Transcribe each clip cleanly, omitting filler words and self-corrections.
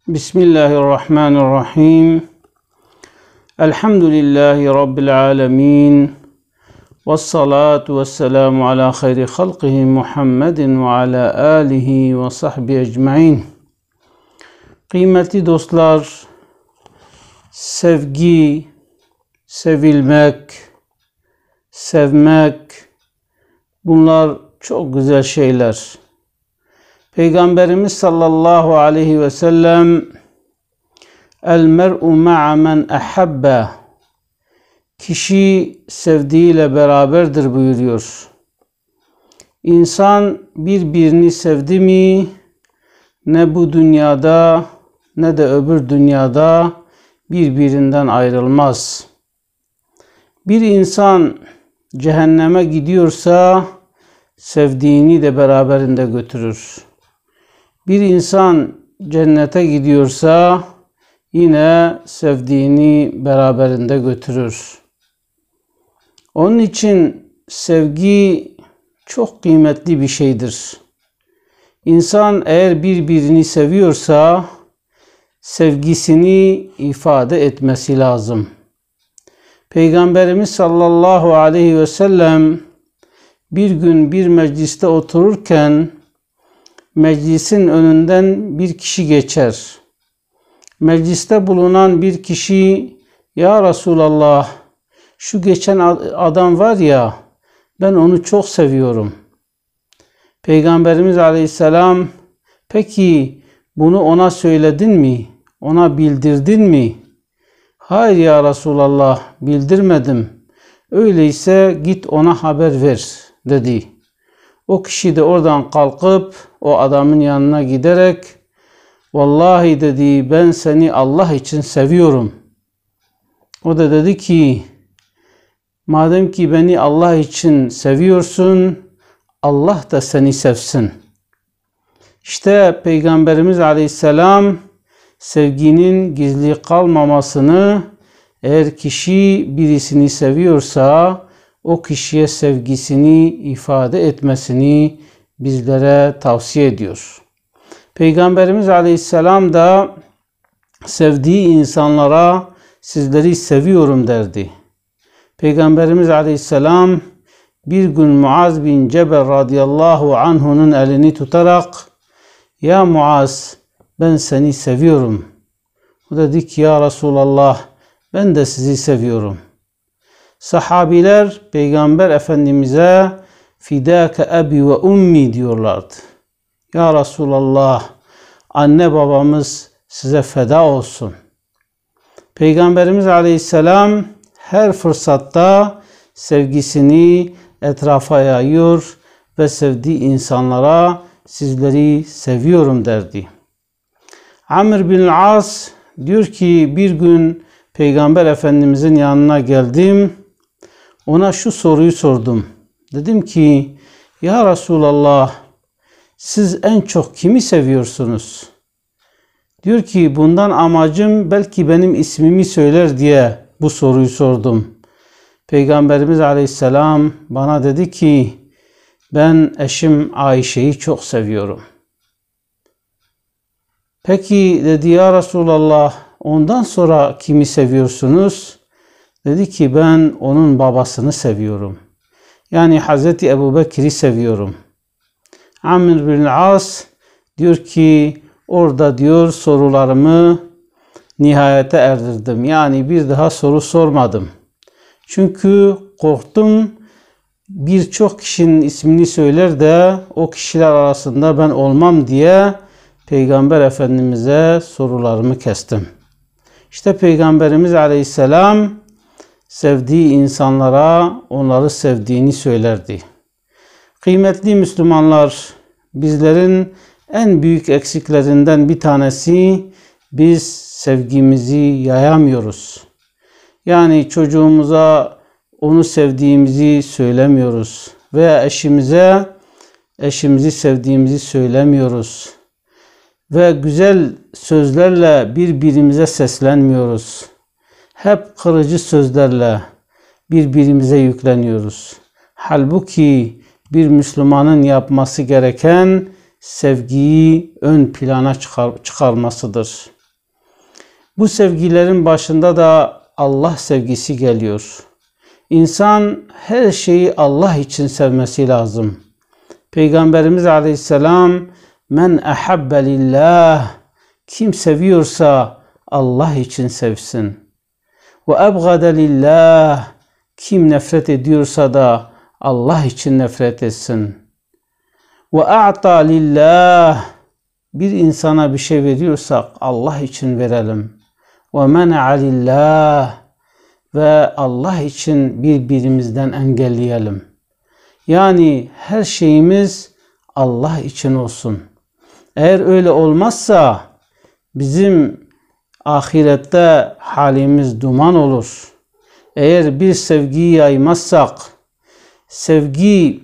Bismillahirrahmanirrahim. Elhamdülillahi Rabbil alemin. Vessalatu vesselamu ala hayri halqihi Muhammedin ve ala alihi ve sahbihi ecmain. Kıymetli dostlar, sevgi, sevilmek, sevmek, bunlar çok güzel şeyler. Peygamberimiz sallallahu aleyhi ve sellem el mer'u ma'a men ahabbe, kişi sevdiğiyle beraberdir buyuruyor. İnsan birbirini sevdi mi ne bu dünyada ne de öbür dünyada birbirinden ayrılmaz. Bir insan cehenneme gidiyorsa sevdiğini de beraberinde götürür. Bir insan cennete gidiyorsa yine sevdiğini beraberinde götürür. Onun için sevgi çok kıymetli bir şeydir. İnsan eğer birbirini seviyorsa sevgisini ifade etmesi lazım. Peygamberimiz sallallahu aleyhi ve sellem bir gün bir mecliste otururken meclisin önünden bir kişi geçer. Mecliste bulunan bir kişi, "Ya Resulallah, şu geçen adam var ya, ben onu çok seviyorum." Peygamberimiz aleyhisselam, "Peki bunu ona söyledin mi? Ona bildirdin mi?" "Hayır ya Resulallah, bildirmedim." "Öyleyse git ona haber ver," dedi. O kişi de oradan kalkıp o adamın yanına giderek, "Vallahi," dedi, "ben seni Allah için seviyorum." O da dedi ki, "Madem ki beni Allah için seviyorsun, Allah da seni sevsin." İşte Peygamberimiz Aleyhisselam sevginin gizli kalmamasını, eğer kişi birisini seviyorsa o kişiye sevgisini ifade etmesini bizlere tavsiye ediyor. Peygamberimiz Aleyhisselam da sevdiği insanlara "Sizleri seviyorum," derdi. Peygamberimiz Aleyhisselam bir gün Muaz bin Cebel radıyallahu anhu'nun elini tutarak, "Ya Muaz, ben seni seviyorum." O dedi ki, "Ya Resulallah, ben de sizi seviyorum." Sahabiler Peygamber Efendimiz'e "Fidâke ebi ve ummi" diyorlardı. "Ya Resulallah, anne babamız size feda olsun." Peygamberimiz Aleyhisselam her fırsatta sevgisini etrafa yayıyor ve sevdiği insanlara "Sizleri seviyorum," derdi. Amr bin As diyor ki, bir gün Peygamber Efendimizin yanına geldim. Ona şu soruyu sordum. Dedim ki, "Ya Resulallah, siz en çok kimi seviyorsunuz?" Diyor ki, bundan amacım belki benim ismimi söyler diye bu soruyu sordum. Peygamberimiz Aleyhisselam bana dedi ki, "Ben eşim Ayşe'yi çok seviyorum." "Peki," dedi, "ya Resulallah, ondan sonra kimi seviyorsunuz?" Dedi ki, "Ben onun babasını seviyorum. Yani Hazreti Ebu Bekir'i seviyorum." Amr bin As diyor ki, orada diyor sorularımı nihayete erdirdim. Yani bir daha soru sormadım. Çünkü korktum birçok kişinin ismini söyler de o kişiler arasında ben olmam diye Peygamber Efendimiz'e sorularımı kestim. İşte Peygamberimiz Aleyhisselam sevdiği insanlara onları sevdiğini söylerdi. Kıymetli Müslümanlar, bizlerin en büyük eksiklerinden bir tanesi, biz sevgimizi yayamıyoruz. Yani çocuğumuza onu sevdiğimizi söylemiyoruz veya eşimize eşimizi sevdiğimizi söylemiyoruz ve güzel sözlerle birbirimize seslenmiyoruz. Hep kırıcı sözlerle birbirimize yükleniyoruz. Halbuki bir Müslümanın yapması gereken sevgiyi ön plana çıkarmasıdır. Bu sevgilerin başında da Allah sevgisi geliyor. İnsan her şeyi Allah için sevmesi lazım. Peygamberimiz Aleyhisselam men ahabbe lillah, kim seviyorsa Allah için sevsin. Ve ebgade lillah, kim nefret ediyorsa da Allah için nefret etsin. Ve a'ta lillah, bir insana bir şey veriyorsak Allah için verelim. Ve men'a lillah, ve Allah için birbirimizden engelleyelim. Yani her şeyimiz Allah için olsun. Eğer öyle olmazsa bizim ahirette halimiz duman olur. Eğer bir sevgiyi yaymazsak, sevgi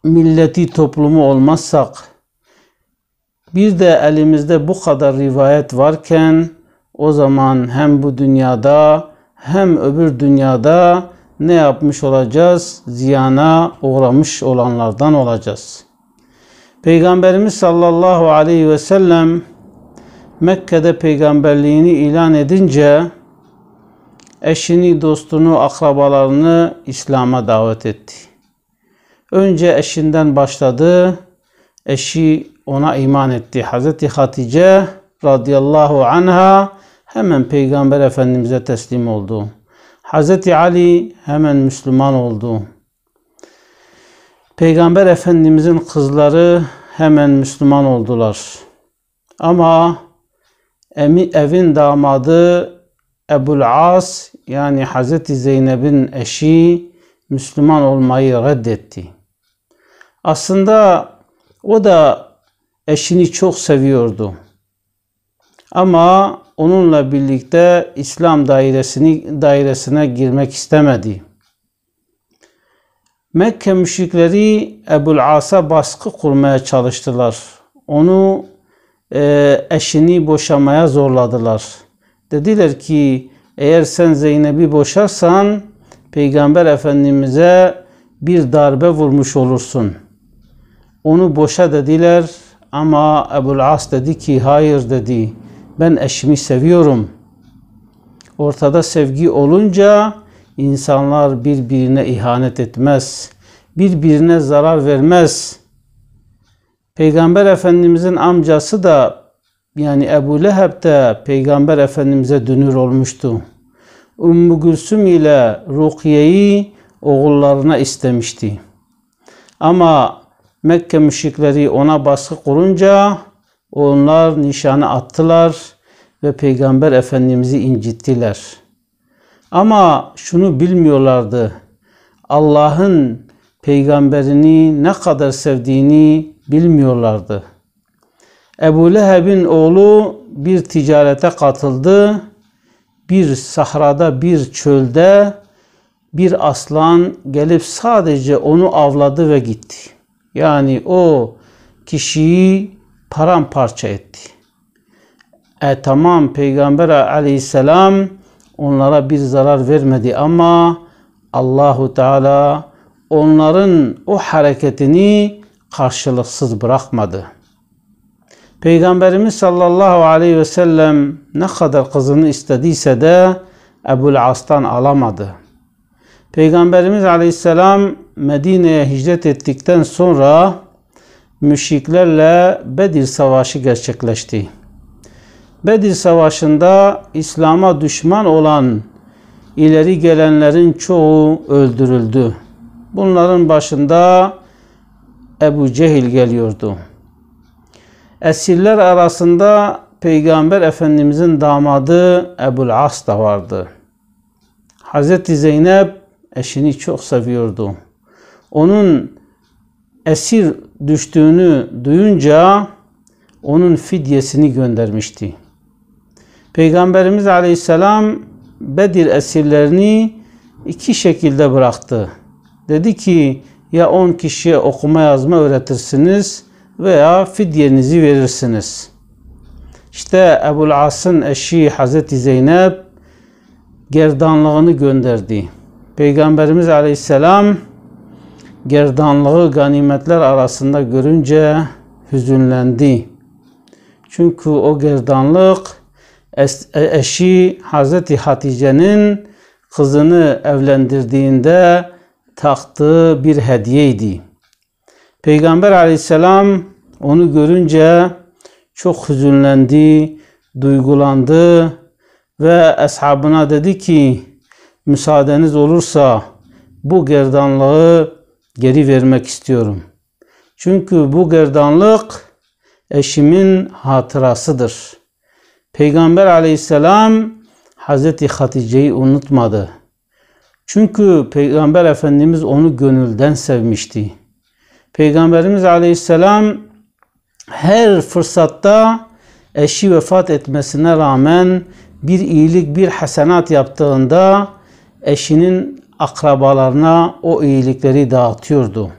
milleti toplumu olmazsak, bir de elimizde bu kadar rivayet varken o zaman hem bu dünyada hem öbür dünyada ne yapmış olacağız? Ziyana uğramış olanlardan olacağız. Peygamberimiz sallallahu aleyhi ve sellem Mekke'de peygamberliğini ilan edince eşini, dostunu, akrabalarını İslam'a davet etti. Önce eşinden başladı. Eşi ona iman etti. Hazreti Hatice radıyallahu anha hemen Peygamber Efendimiz'e teslim oldu. Hazreti Ali hemen Müslüman oldu. Peygamber Efendimiz'in kızları hemen Müslüman oldular. Ama evin damadı Ebu'l-As, yani Hazreti Zeynep'in eşi, Müslüman olmayı reddetti. Aslında o da eşini çok seviyordu. Ama onunla birlikte İslam dairesine girmek istemedi. Mekke müşrikleri Ebu'l-As'a baskı kurmaya çalıştılar. Onu eşini boşamaya zorladılar. Dediler ki eğer sen Zeynep'i boşarsan Peygamber Efendimiz'e bir darbe vurmuş olursun. Onu boşa dediler ama Ebu'l-As dedi ki hayır dedi. Ben eşimi seviyorum. Ortada sevgi olunca insanlar birbirine ihanet etmez. Birbirine zarar vermez. Peygamber Efendimiz'in amcası da yani Ebu Leheb de Peygamber Efendimiz'e dünür olmuştu. Ümmü Gülsüm ile Rukiye'yi oğullarına istemişti. Ama Mekke müşrikleri ona baskı kurunca onlar nişanı attılar ve Peygamber Efendimiz'i incittiler. Ama şunu bilmiyorlardı. Allah'ın peygamberini ne kadar sevdiğini bilmiyorlardı. Ebu Leheb'in oğlu bir ticarete katıldı. Bir sahrada, bir çölde bir aslan gelip sadece onu avladı ve gitti. Yani o kişiyi paramparça etti. Tamam, Peygamber Aleyhisselam onlara bir zarar vermedi ama Allahu Teala onların o hareketini karşılıksız bırakmadı. Peygamberimiz sallallahu aleyhi ve sellem ne kadar kızını istediyse de Ebu'l-As'tan alamadı. Peygamberimiz aleyhisselam Medine'ye hicret ettikten sonra müşriklerle Bedir Savaşı gerçekleşti. Bedir Savaşı'nda İslam'a düşman olan ileri gelenlerin çoğu öldürüldü. Bunların başında Ebu Cehil geliyordu. Esirler arasında Peygamber Efendimizin damadı Ebu'l-As da vardı. Hazreti Zeynep eşini çok seviyordu. Onun esir düştüğünü duyunca onun fidyesini göndermişti. Peygamberimiz Aleyhisselam Bedir esirlerini iki şekilde bıraktı. Dedi ki ya 10 kişiye okuma yazma öğretirsiniz veya fidyenizi verirsiniz. İşte Ebu'l-As'ın eşi Hazreti Zeynep gerdanlığını gönderdi. Peygamberimiz Aleyhisselam gerdanlığı ganimetler arasında görünce hüzünlendi. Çünkü o gerdanlık eşi Hazreti Hatice'nin kızını evlendirdiğinde taktığı bir hediyeydi. Peygamber aleyhisselam onu görünce çok hüzünlendi, duygulandı ve ashabına dedi ki, müsaadeniz olursa bu gerdanlığı geri vermek istiyorum. Çünkü bu gerdanlık eşimin hatırasıdır. Peygamber aleyhisselam Hazreti Hatice'yi unutmadı. Çünkü Peygamber Efendimiz onu gönülden sevmişti. Peygamberimiz aleyhisselam her fırsatta eşi vefat etmesine rağmen bir iyilik, bir hasenat yaptığında eşinin akrabalarına o iyilikleri dağıtıyordu.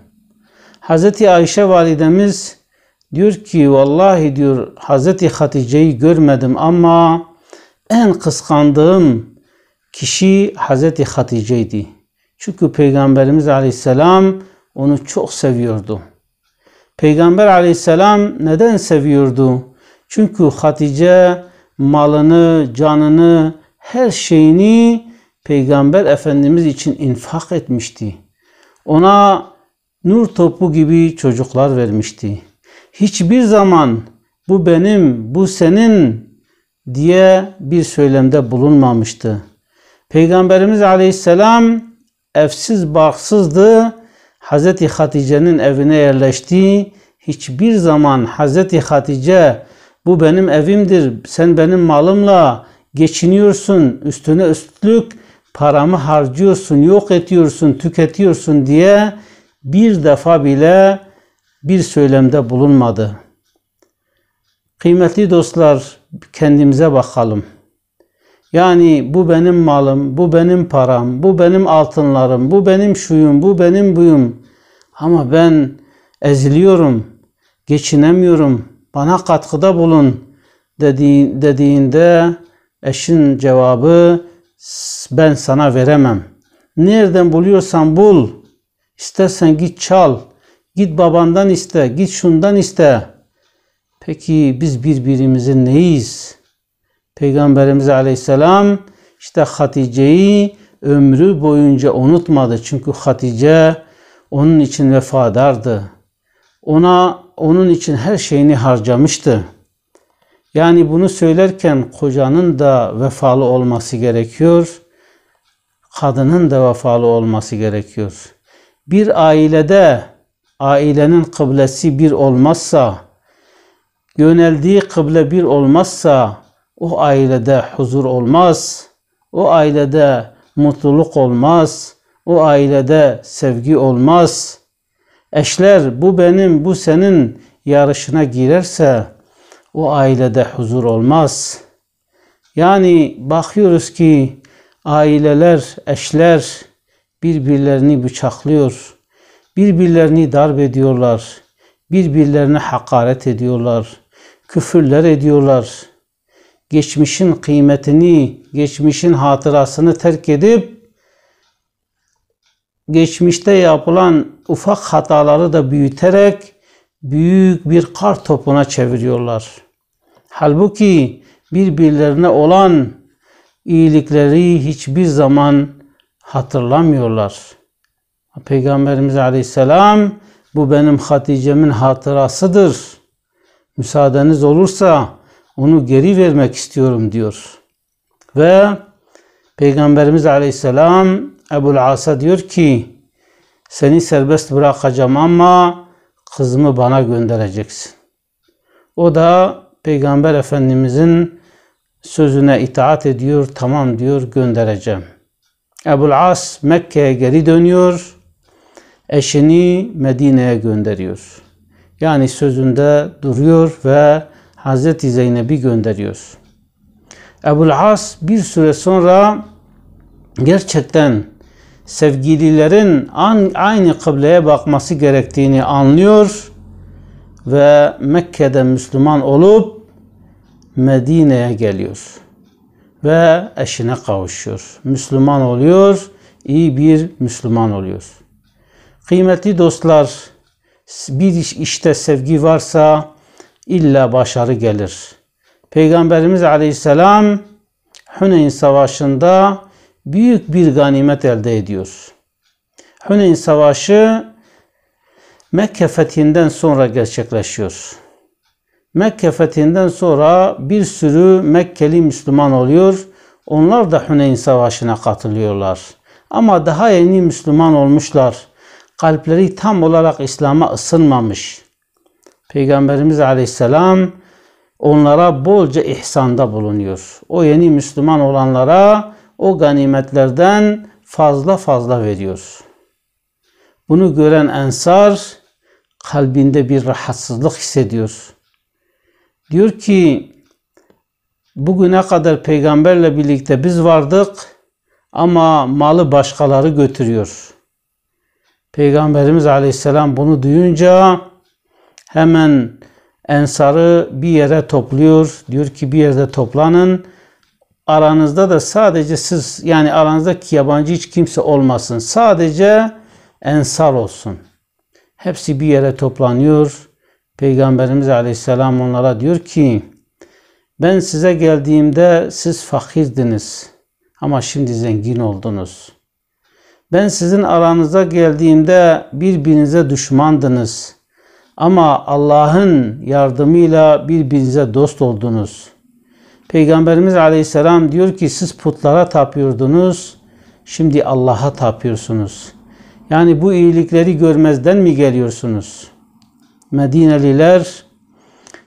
Hazreti Ayşe validemiz diyor ki, vallahi diyor, Hazreti Hatice'yi görmedim ama en kıskandığım kişi Hazreti Hatice'ydi. Çünkü Peygamberimiz aleyhisselam onu çok seviyordu. Peygamber aleyhisselam neden seviyordu? Çünkü Hatice malını, canını, her şeyini Peygamber Efendimiz için infak etmişti. Ona nur topu gibi çocuklar vermişti. Hiçbir zaman bu benim, bu senin diye bir söylemde bulunmamıştı. Peygamberimiz aleyhisselam evsiz barksızdı. Hazreti Hatice'nin evine yerleşti. Hiçbir zaman Hazreti Hatice bu benim evimdir, sen benim malımla geçiniyorsun, üstüne üstlük paramı harcıyorsun, yok ediyorsun, tüketiyorsun diye bir defa bile bir söylemde bulunmadı. Kıymetli dostlar, kendimize bakalım. Yani bu benim malım, bu benim param, bu benim altınlarım, bu benim şuyum, bu benim buyum. Ama ben eziliyorum, geçinemiyorum, bana katkıda bulun dediğinde eşin cevabı, ben sana veremem. Nereden buluyorsan bul, istersen git çal, git babandan iste, git şundan iste. Peki biz birbirimizin neyiz? Peygamberimiz aleyhisselam işte Hatice'yi ömrü boyunca unutmadı. Çünkü Hatice onun için vefadardı. Onun için her şeyini harcamıştı. Yani bunu söylerken kocanın da vefalı olması gerekiyor. Kadının da vefalı olması gerekiyor. Bir ailede ailenin kıblesi bir olmazsa, yöneldiği kıble bir olmazsa o ailede huzur olmaz. O ailede mutluluk olmaz. O ailede sevgi olmaz. Eşler bu benim, bu senin yarışına girerse o ailede huzur olmaz. Yani bakıyoruz ki aileler, eşler birbirlerini bıçaklıyor. Birbirlerini darp ediyorlar. Birbirlerine hakaret ediyorlar. Küfürler ediyorlar. Geçmişin kıymetini, geçmişin hatırasını terk edip geçmişte yapılan ufak hataları da büyüterek büyük bir kar topuna çeviriyorlar. Halbuki birbirlerine olan iyilikleri hiçbir zaman hatırlamıyorlar. Peygamberimiz aleyhisselam bu benim Hatice'min hatırasıdır. Müsaadeniz olursa onu geri vermek istiyorum diyor. Ve Peygamberimiz aleyhisselam Ebu'l As'a diyor ki, seni serbest bırakacağım ama kızımı bana göndereceksin. O da Peygamber Efendimizin sözüne itaat ediyor, tamam diyor, göndereceğim. Ebu'l As Mekke'ye geri dönüyor, eşini Medine'ye gönderiyor. Yani sözünde duruyor ve Hazreti Zeynep'i gönderiyor. Ebu'l As bir süre sonra gerçekten sevgililerin aynı kıbleye bakması gerektiğini anlıyor ve Mekke'de Müslüman olup Medine'ye geliyor ve eşine kavuşuyor. Müslüman oluyor, iyi bir Müslüman oluyor. Kıymetli dostlar, bir işte sevgi varsa illa başarı gelir. Peygamberimiz Aleyhisselam Huneyn Savaşı'nda büyük bir ganimet elde ediyor. Huneyn Savaşı Mekke fethinden sonra gerçekleşiyor. Mekke fethinden sonra bir sürü Mekkeli Müslüman oluyor. Onlar da Huneyn Savaşı'na katılıyorlar. Ama daha yeni Müslüman olmuşlar. Kalpleri tam olarak İslam'a ısınmamış. Peygamberimiz Aleyhisselam onlara bolca ihsanda bulunuyor. O yeni Müslüman olanlara o ganimetlerden fazla veriyor. Bunu gören Ensar kalbinde bir rahatsızlık hissediyor. Diyor ki bugüne kadar peygamberle birlikte biz vardık ama malı başkaları götürüyor. Peygamberimiz Aleyhisselam bunu duyunca hemen Ensar'ı bir yere topluyor. Diyor ki bir yerde toplanın. Aranızda da sadece siz, yani aranızdaki yabancı hiç kimse olmasın. Sadece Ensar olsun. Hepsi bir yere toplanıyor. Peygamberimiz Aleyhisselam onlara diyor ki ben size geldiğimde siz fakirdiniz ama şimdi zengin oldunuz. Ben sizin aranıza geldiğimde birbirinize düşmandınız ama Allah'ın yardımıyla birbirinize dost oldunuz. Peygamberimiz Aleyhisselam diyor ki siz putlara tapıyordunuz, şimdi Allah'a tapıyorsunuz. Yani bu iyilikleri görmezden mi geliyorsunuz? Medineliler,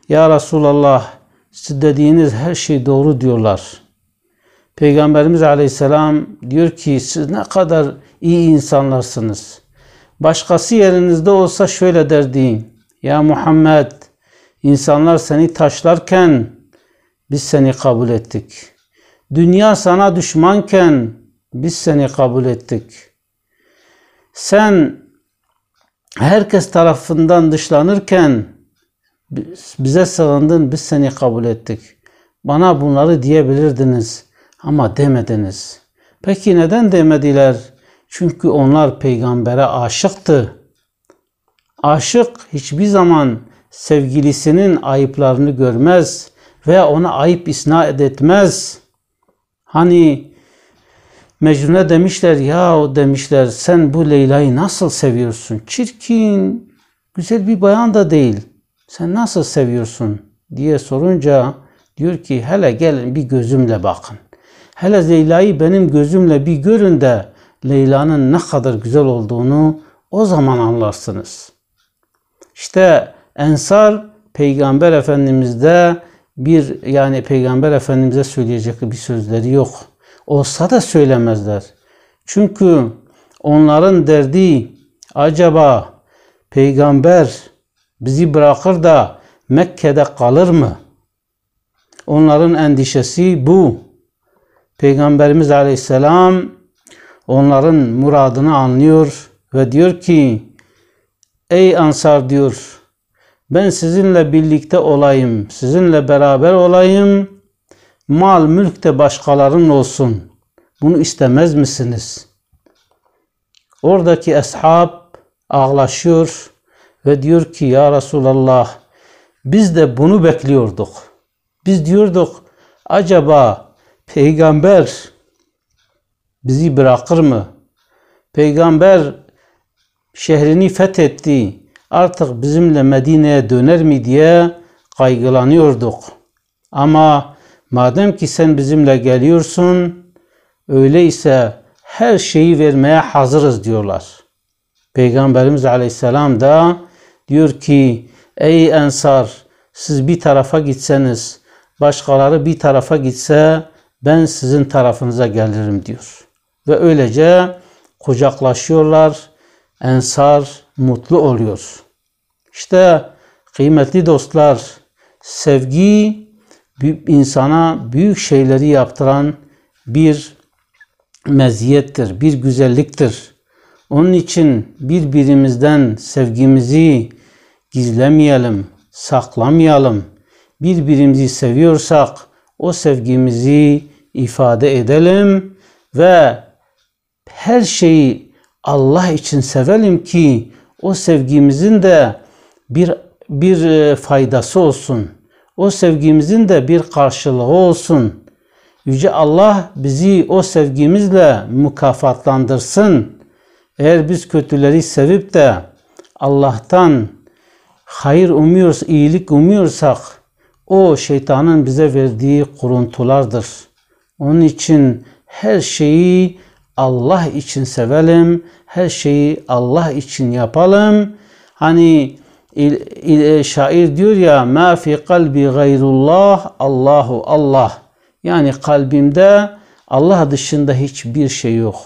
ya Resulallah siz dediğiniz her şey doğru diyorlar. Peygamberimiz Aleyhisselam diyor ki siz ne kadar iyi insanlarsınız. Başkası yerinizde olsa şöyle derdi. Ya Muhammed, insanlar seni taşlarken biz seni kabul ettik. Dünya sana düşmanken biz seni kabul ettik. Sen herkes tarafından dışlanırken bize sığındın, biz seni kabul ettik. Bana bunları diyebilirdiniz ama demediniz. Peki neden demediler? Çünkü onlar peygambere aşıktı. Aşık hiçbir zaman sevgilisinin ayıplarını görmez veya ona ayıp isnat etmez. Hani Mecnun'a demişler, ya demişler sen bu Leyla'yı nasıl seviyorsun? Çirkin, güzel bir bayan da değil. Sen nasıl seviyorsun diye sorunca diyor ki hele gelin bir gözümle bakın. Hele Leyla'yı benim gözümle bir görün de Leyla'nın ne kadar güzel olduğunu o zaman anlarsınız. İşte Ensar Peygamber Efendimiz'de Peygamber Efendimiz'e söyleyecek bir sözleri yok. Olsa da söylemezler. Çünkü onların derdi acaba peygamber bizi bırakır da Mekke'de kalır mı? Onların endişesi bu. Peygamberimiz Aleyhisselam onların muradını anlıyor ve diyor ki ey Ansar diyor ben sizinle birlikte olayım, sizinle beraber olayım, mal mülk de başkalarının olsun. Bunu istemez misiniz? Oradaki ashab ağlaşıyor ve diyor ki ya Resulallah biz de bunu bekliyorduk. Biz diyorduk acaba peygamber bizi bırakır mı? Peygamber şehrini fethetti. Artık bizimle Medine'ye döner mi diye kaygılanıyorduk. Ama madem ki sen bizimle geliyorsun, öyleyse her şeyi vermeye hazırız diyorlar. Peygamberimiz Aleyhisselam da diyor ki ey Ensar siz bir tarafa gitseniz, başkaları bir tarafa gitse ben sizin tarafınıza gelirim diyor. Ve öylece kucaklaşıyorlar. Ensar mutlu oluyor. İşte kıymetli dostlar, sevgi insana büyük şeyleri yaptıran bir meziyettir, bir güzelliktir. Onun için birbirimizden sevgimizi gizlemeyelim, saklamayalım. Birbirimizi seviyorsak o sevgimizi ifade edelim ve her şeyi Allah için sevelim ki o sevgimizin de bir faydası olsun. O sevgimizin de bir karşılığı olsun. Yüce Allah bizi o sevgimizle mükafatlandırsın. Eğer biz kötüleri sevip de Allah'tan hayır umuyoruz, iyilik umuyorsak o şeytanın bize verdiği kuruntulardır. Onun için her şeyi Allah için sevelim, her şeyi Allah için yapalım. Hani şair diyor ya, "Ma fi kalbi gayrullah, Allahu Allah." Yani kalbimde Allah dışında hiçbir şey yok.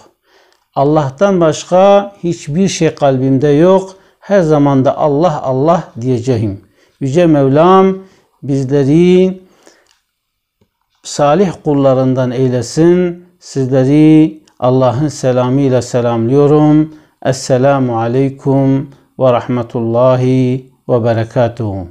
Allah'tan başka hiçbir şey kalbimde yok. Her zaman da Allah Allah diyeceğim. Yüce Mevlam bizleri salih kullarından eylesin. Sizleri Allah'ın selamıyla selamlıyorum. Esselamu aleyküm ve rahmetullahi ve berekatuhu.